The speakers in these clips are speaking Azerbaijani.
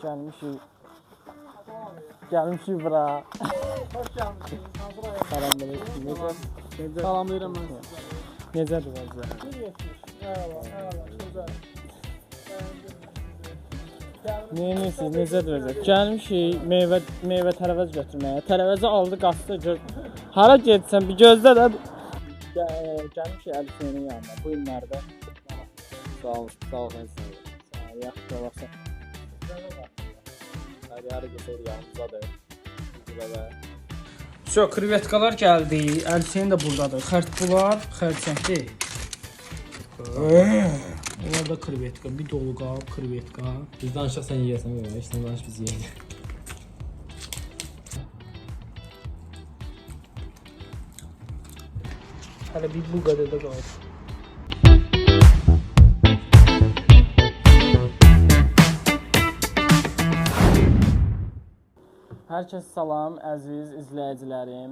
Gelmişik. Gelmişik bura. Hoş gelmişsiniz. Selamünaleyküm. Necə? Salamlayıram mən sizə. Necədir vəziyyət? 1.70. Eyvallah, gözəl. Neyinirsiniz? Necədir vəziyyət? Gəlmişik meyvə tərəvəz götürməyə. Tərəvəzi aldı, qaçdı. Hara getsən bir gözlə də. Gəlmişik Əlifənin yanına bu günlərdə. Sağ ol sen. Sağ ol, yaxşı olasın. Hadi hara geçeydi yanımızdadır. Burada. So, krevetkalar gəldi. Əlifənin də buradadır. Xərtbular, xərçəngli. Orada krevetka, bir dolu qab, krevetka. Biz danışaq sen yiyəsən ya. Heç nə danış biz yeyək. Hələ bir bu qədər də qalır. Hər kəs salam, əziz izləyicilərim.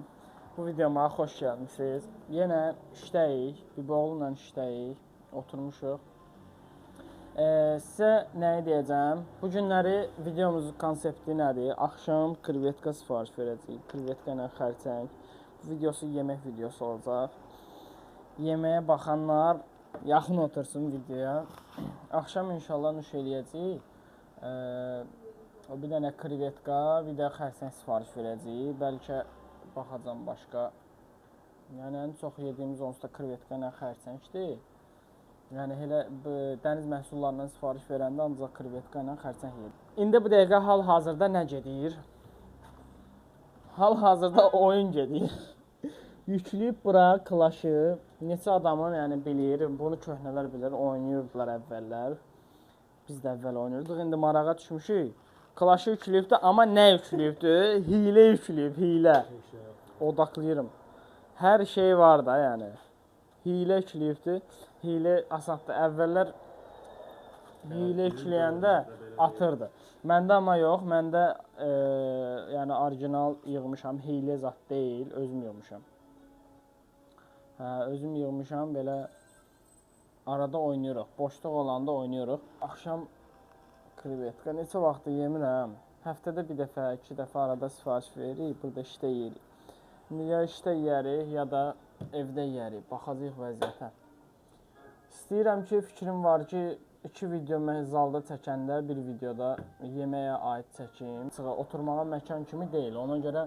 Bu videoma xoş gəlmisiniz. Yenə işdəyik, Biboğlu'yla işdəyik, oturmuşuq. Sizə nəyi deyəcəm? Bu günləri videomuzun konsepti nədir? Axşam krevetka sifariş verəcəyik. Krevetka ilə xərçəng. Bu videosu yemək videosu olacaq. Yeməyə baxanlar yaxın otursun videoya. Axşam inşallah nuş eləyəcəyik. Bir dənə krevetka, bir də xərçəng sifariş verəcəyik. Bəlkə baxacam başqa. Yəni ən çox yediyimiz onsuz da krevetka ilə xərçəngdir. Yəni elə dəniz məhsullarından sifariş verəndə ancaq krevetka ilə xərçəng yedik. İndi bu dəqiqə hal-hazırda nə gedir? Hal-hazırda oyun gedir. Yükləyib bura Clash-ı. Neçə adamın yəni bilir, bunu köhnələr bilir, oynayırdılar əvvəllər. Biz də əvvəl oynayırdıq, indi marağa düşmüşük. Clash-ı yükləyibdi, amma nə yükləyibdi? Hilə yükləyib, hilə. Odaqlayırım. Hər şey var da yəni. Hilə yükləyibdi. Hilə asaddır. Əvvəllər hilə yükləyəndə atırdı. Məndə amma yox, məndə yəni orijinal yığmışam, hilə zat deyil, özüm yığmışam. Özüm yığmışam, belə arada oynayırıq. Boşluq olanda oynayırıq. Axşam krevetka neçə vaxtdır yemirəm. Həftədə bir dəfə, 2 dəfə arada sifariş veririk, burada işdə yeyirik. İndi ya işdə yeyərik, ya da evdə yeyərik. Baxacağıq vəziyyətə. İstəyirəm ki, fikrim var ki, 2 video zalda çəkəndə bir videoda yeməyə aid çəkim. Oturmağa məkan kimi deyil. Ona görə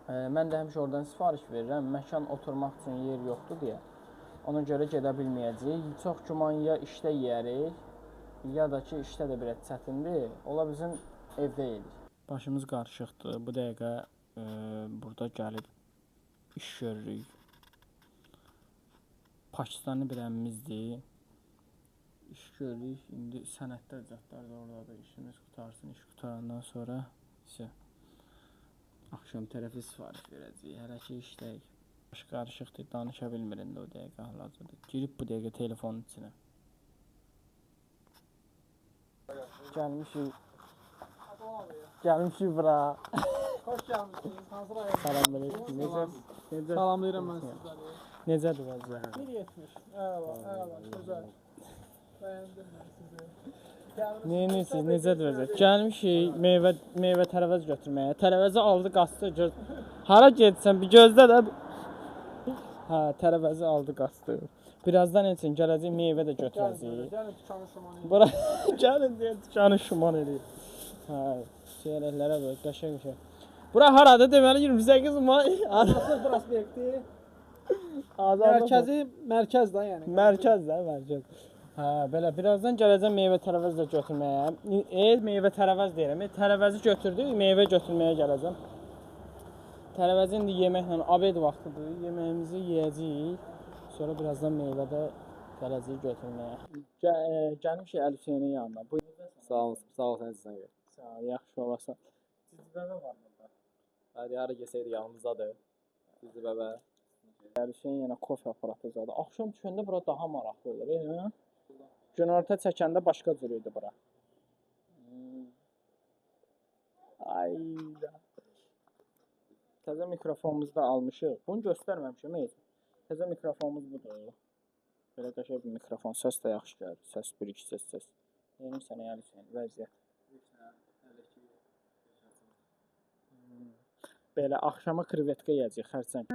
mən də həmişə oradan sifariş verirəm. Məkan oturmaq üçün yer yoxdur deyə. Ona görə gedə bilməyəcəyik. Çox güman ya işdə yeyərik, ya da ki, işdə də biraz çətindir. Ola bizim evdə yedik. Başımız qarışıqdır. Bu dəqiqə burada gəlib iş görürük. Pakistanlı bir əmmimizdir. İş görürük. İndi sənətlər zətlər də oradadır. İşimiz qutarsın. İş qutarandan sonra isə axşam tərəfi sifariş verəcəyik. Hələ ki işdəyik. Baş qarışıqdır. Danışa bilmir indi o dəqiqə hal-hazırda. Girib bu dəqiqə telefonun içinə. Gəlmişik bura. Hoş gəlmişsiniz. Hansı rayon? Selamünaleyküm. Necə? Salamlayıram mən sizləri. Necədir vəziyyət? 1.70. Eyvallah, gözəl. Bəyəndim mən sizi. Neyinirsiniz? Necədir vəziyyət? Gəlmişik meyvə tərəvəz götürməyə. Tərəvəzi aldı, qaçdı. Hara getsən bir gözlə də. Tərəvəzi aldı, qaçdı. Birazdan üçün gələcək meyvə də götürəcəyik. Gəlin dükanı şuman edin. Bura gəlin deyə dükanı şuman edin. Çeyrəklərə bax, qəşəng. Bura haradır? Deməli 28 may. Azadlıq prospekti. Mərkəz də yəni. Mərkəz də, mərkəz. Belə birazdan gələcəm meyvə tərəvəz də götürməyə. Meyvə tərəvəz deyirəm. Tərəvəzi götürdük, meyvə götürməyə gələcəm. Tərəvəzi indi yeməklə abed vaxtıdır. Yeməyimizi yeyəcəyik. Sonra birazdan meyvə də gələcəyik götürməyə. Gəlmişik Əlifənin yanına. Sağ ol sen. Sağ ol, yaxşı olasan. Cizbəbə var burada. Hadi hara geçeydi yanımızdadır. Bizi bəbə. Əlifənin yenə kofe aparatı zadı. Axşam düşəndə bura daha maraqlı olur. Günorta çəkəndə başqa cür idi bura. Ayda. Təzə mikrofonumuzu da almışıq. Bunu göstərməmişəm heç. Təzə mikrofonumuz budur. Belə qəşəng bir mikrofon. Səs də yaxşı gəlir. Səs 1-2 səs. Yeni sənə Əlifənin vəziyyət. Belə axşama krevetka yeyəcək xərçəng.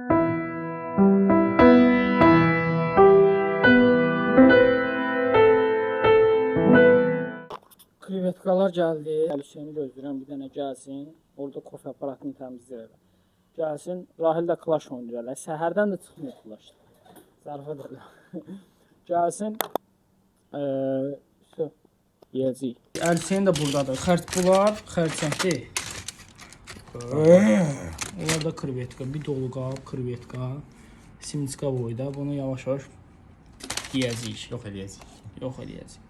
Krevetkalar gəldi. Hüseyni gözləyirəm bir dənə gəlsin. Orada kofe aparatını təmizləyirəm. Gəlsin. Rahil də Clash oynayırlar. Səhərdən də çıxmıyor Clash. Zarafat elə. Gəlsin. Yeyəcək. Hüseyn də buradadır. Bunlar xərçəngdir. Onlar da krevetka. Bir dolu qab krevetka. Simçka boyda. Bunu yavaş-yavaş yeyəcəyik. Yox eləyəcək. Yox eləyəcək.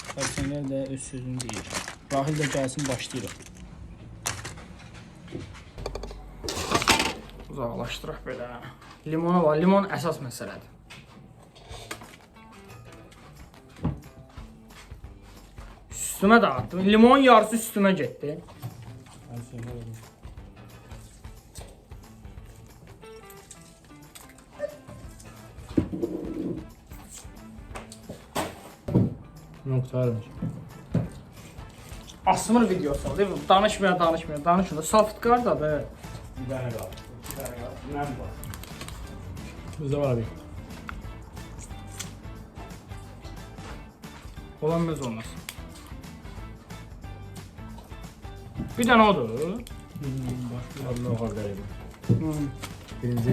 Xərçənglər də öz sözünü deyir. Rahil də gəlsin, başlayırıq. Uzaqlaşdıraq belə. Limona var. Limon əsas məsələdir. Üstümə də attım. Limonun yarısı üstümə getdi. Noktalarmış. Asmır videosu değil mi? Danışmıyor. Saftkar da be. Bir tane qaldı. Mən var. Bizdə var abi. Olanmaz olmaz. Bir dənə odur. Allah xəbər. Birinci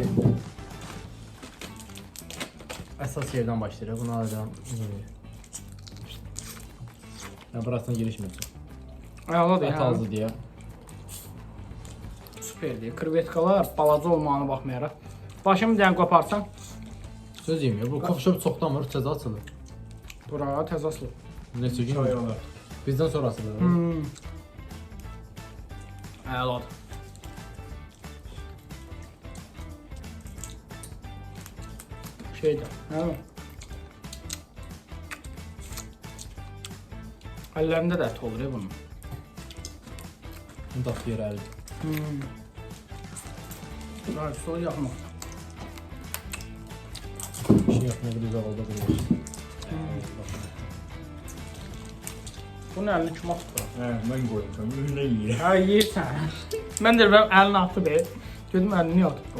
əsas yerdən başlayırıq. Bunu alacağım. Ya burasına girişmiyorsun. Ayağladır Et aldı diye. Süperdir. Krevetkalar balaca olmağına baxmayaraq. Başımı dən qoparsan. Söz yemiyor. Bu coffee shop çoxdan var. Cəza açılır. Bura təzə asılır. Neçə gün olur? Bizdən sonra açılır. Ayağladır. Şeydir. Hə? Əllərində də ət olur ya bunun. Bunu da yer əlir. Right, sol yaxmaq. Bir şey yapmaya bir uzaq oldu. Bunun əlini kim atdı? Hə, mən qoyacağım. Önünə yiyir. Hə, yeyirsən. Mən də əlini atdı be. Dedim əlini niyə atıb bu?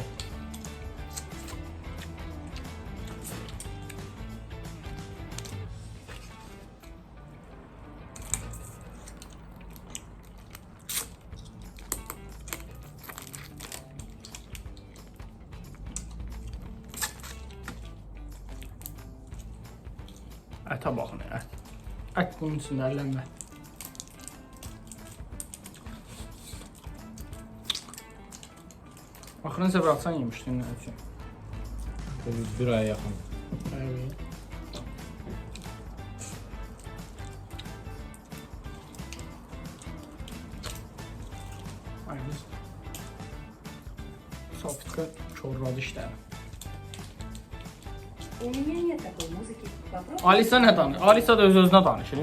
Ətə baxın, ət. Ət bunun içində ələnmə. Axırın səfər atsan yemişdin nə üçün? Bir aya yaxın. Evet. Aynen. Softka çorladı işləri. У меня нет такой музыки. Попробуй. Alisa nə danışır? Alisa da öz-özünə danışır.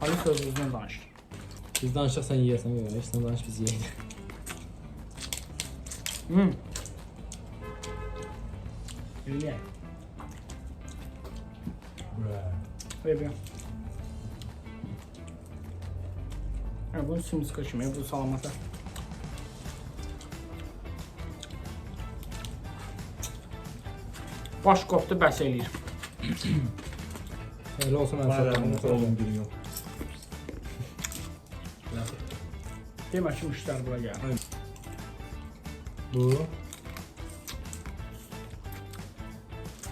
Alisa öz-özünə danışır. Biz danışaq sən yeyəsən. Heç sən danış biz yeyək. Öyle. Böyle. Ha, bunu şimdi kaçırmıyor, bu salamata. Baş qopdu, bəs eləyir. Elə olsa mən sağlamını oğlum birim yox. Demək ki, müştəri bura gəlir. Bu?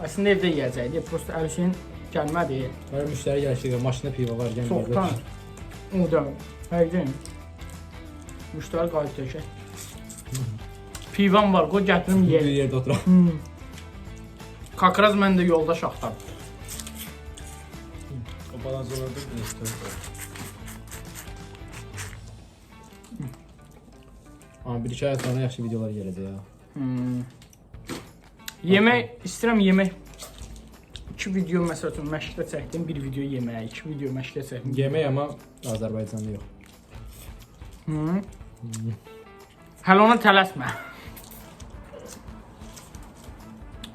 Əslində evdə yeyəcəkdi, prosta Əlişin gəlmədi. Hər müştəri gəlir, maşında piva var, gəlmir. Çoxdan. O da, həqiqdən. Müştəri qayıt təkək. Pivan var, qoy gətirim Bir yer. yerdə oturaq. Kakraz mən də yoldaş axtarım. O balancalarda bir istiyor. Ama bir iki ay sonra yaxşı videolar gələcək ya. Yemək, istəyirəm yemək. 2 video məsəl üçün məşqdə çəkdim, 1 video yemək, 2 video məşqdə çəkdim. Yemək amma Azərbaycanda yox. Hələ ona tələsmə.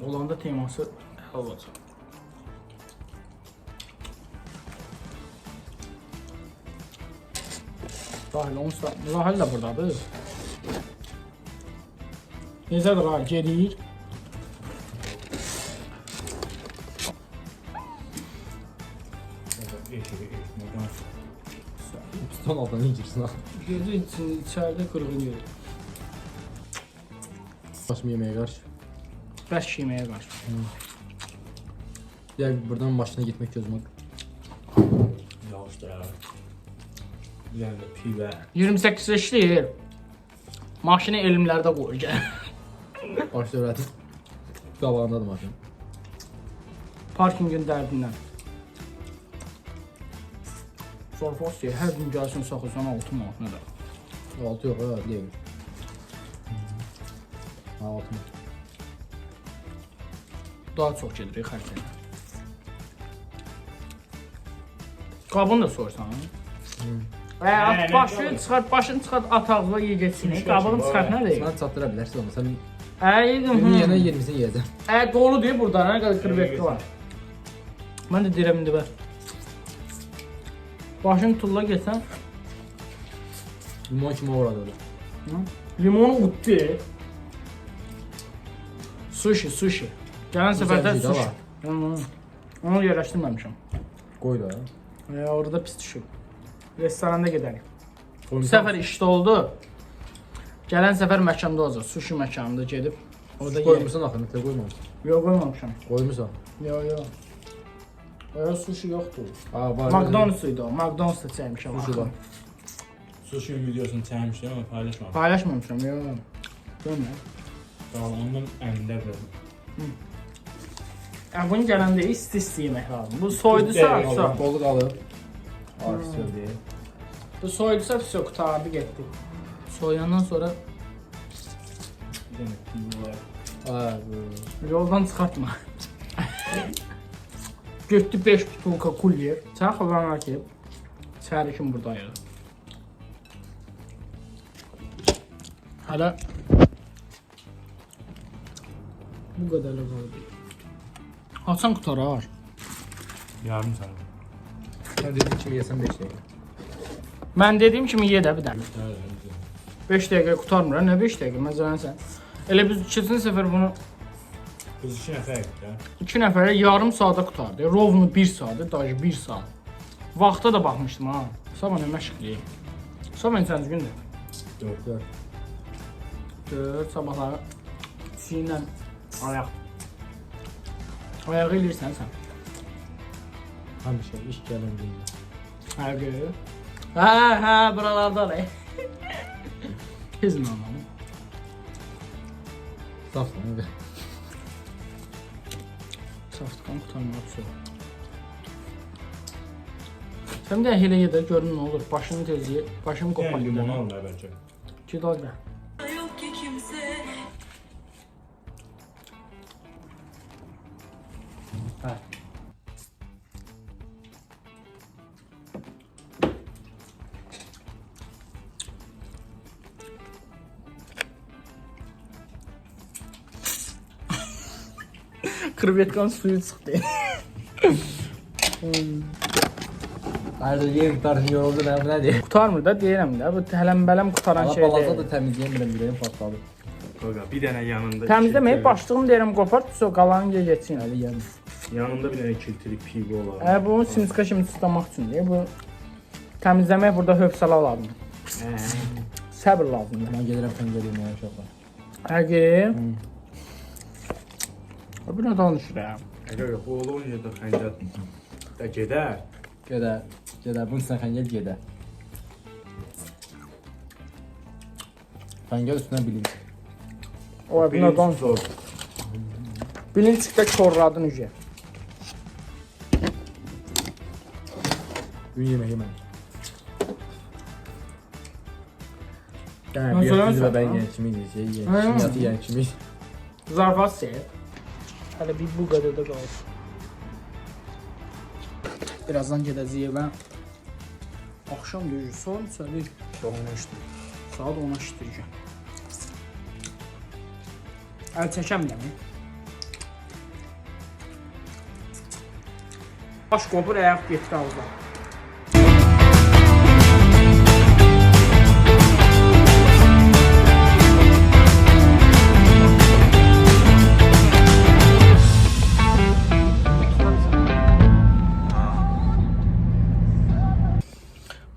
Olanda teması həll olacaq. Rahil olsa, Rahil də buradadır. Necədir Rahil, gedir. Tutan altına incirsin ha. Gedir içəridə qırğın yedir. Başımı yeməyə qarşı. Bəs yeməyə qarşı. Ya buradan maşına gitmek gözüme. Yağışdır abi. Bir tane de pivə. 28 işləyir. Maşını elmlərdə qoy gəl. Baş öğretim. Qabağındadır maşın. Parkingin dərdindən. Zorfos deyir, hər gün gəlsin saxılsan 6 manat nə də. 6 yok ha değil. Ha 6 mı? Daha çox gedirik xərcləyə. Qabını da sorsan. Başını çıxart at ağzına ye geçsin. Qabını çıxart nə deyir? Sana çatdıra bilərsin onu. Sen Yedim. ünlü yiyene 20'sini yiyeceksin. Dolu deyir burada, nə qədər krevetka var. Mən də deyirəm indi bər. Başını tulla geçsən. Limon kimi uğradı orada. Limonu utdu. Sushi. Gələn səfərdə Güzel sushi. var. Onu yerləşdirməmişəm. Koy da. Orada pis düşüb. Restoranda gedərik. Bu Koy. səfər işdə oldu. Gələn səfər məkanda olacaq. Sushi məkanında gedib orada yeyək. Koymuşsun axı, nə koymamışsın. Yox, qoymamışam. Koymuşsan. Yox. Orada sushi yoxdur. Ha var. McDonald's idi o. McDonald's da çəkmişəm. Sushi da. Sushi'nin videosunu çəkmişdim ama paylaşmadım. Paylaşmamışam, yox. Görmə. Tamam, ondan əmində verdim. Bunun gələndə isti yemək lazım. Bu soydusa, vəsə. Dolu qalıb. Artistör deyil. Bu soydusa, vəsə qutardı getdi. Soyandan sonra Bir dənə pivə var. Ha, yoldan çıxartma. Götdü 5 butulka kulyer. Çaxılanar ki, çərikim buradayıq. Hələ bu qədərlə qaldı. Açan qutarar. Yarım saat. Sen dediğin kimi yesen 5 dəqiqə. Mən dediyim kimi ye də bir dənə. Hə, 5 dəqiqə qutarmır, nə 5 dəqiqə? Məsələn, elə biz keçən səfər bunu Biz 2 nəfərik də. 2 nəfərə yarım saata qutardı. Rovnu 1 saat, dajı 1 saat. Vaxta da baxmışdım ha. Sabah nə məşqliyik. Sabah neçənci gündür? 4. 4 sabahları sinlə ayaq. Ayağı eləyirsən sən. Həmişə iş gələn gündə. Hər gün. Hə, buralarda ne? Hizm anlamı. Safsan öyle. Saftıqan qutarmaq üçün. Sən də elə yedə görün nə olur. Başını tezliyə, başını Yəni qopar. limonu almaya bəlkə. Gid al gəl. Yok ki kimse. Hə. Krevetkanın suyu çıxdı. Hayır yiyeyim qutarsın yoruldu nə deyim. Qutarmır da deyirəm də. Bu tələmbələm qutaran Allah şey balaza deyil. da təmizləyəm biləm patladı. Qaqa, bir dənə yanında. Təmizləməyib başlığım deyirəm qopar, so qalanı ye geçsin. Hadi yerim. Yanında bir dənə kiltiri pivə olar. Bu simska kimi tutmaq üçün deyir. Bu təmizləmək burada hövsələ lazım. Səbr lazımdır. Ben gelirəm sən gələyim ya uşaqlar. Həqiqi. Bu nə danışır ya? Qaqa, bu olur ya da xəncət. Da gedər. Gedər. Gedər. Bunun sən xəngəl gedər. Xəngəl üstündən bilinç. O bu nə danışır? Bilinçlikdə korladın ücə. Gün yemək yemək. Ben Yani bir söylemem yüzü ve sana. ben yiyen kimi yiyen. Ha. Kimyatı yiyen kimi. Zarfat sev. Hələ bir bu qədər də qalır. Birazdan gedəcəyik və axşam deyəcək, saat neçədir? Çok hoştu. Saat 10-a işləyəcəm. Əl çəkəmirəm. Baş qopur, ayaq getdi ağızdan.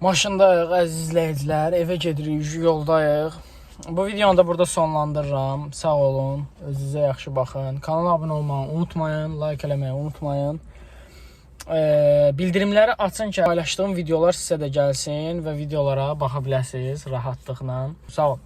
Maşındayıq, əziz izləyicilər. Evə gedirik, yoldayıq. Bu videonu da burada sonlandırıram. Sağ olun, özünüzə yaxşı baxın. Kanala abunə olmağı unutmayın, like eləməyi unutmayın. Bildirimləri açın ki, paylaşdığım videolar sizə də gəlsin və videolara baxa biləsiniz rahatlıqla. Sağ olun.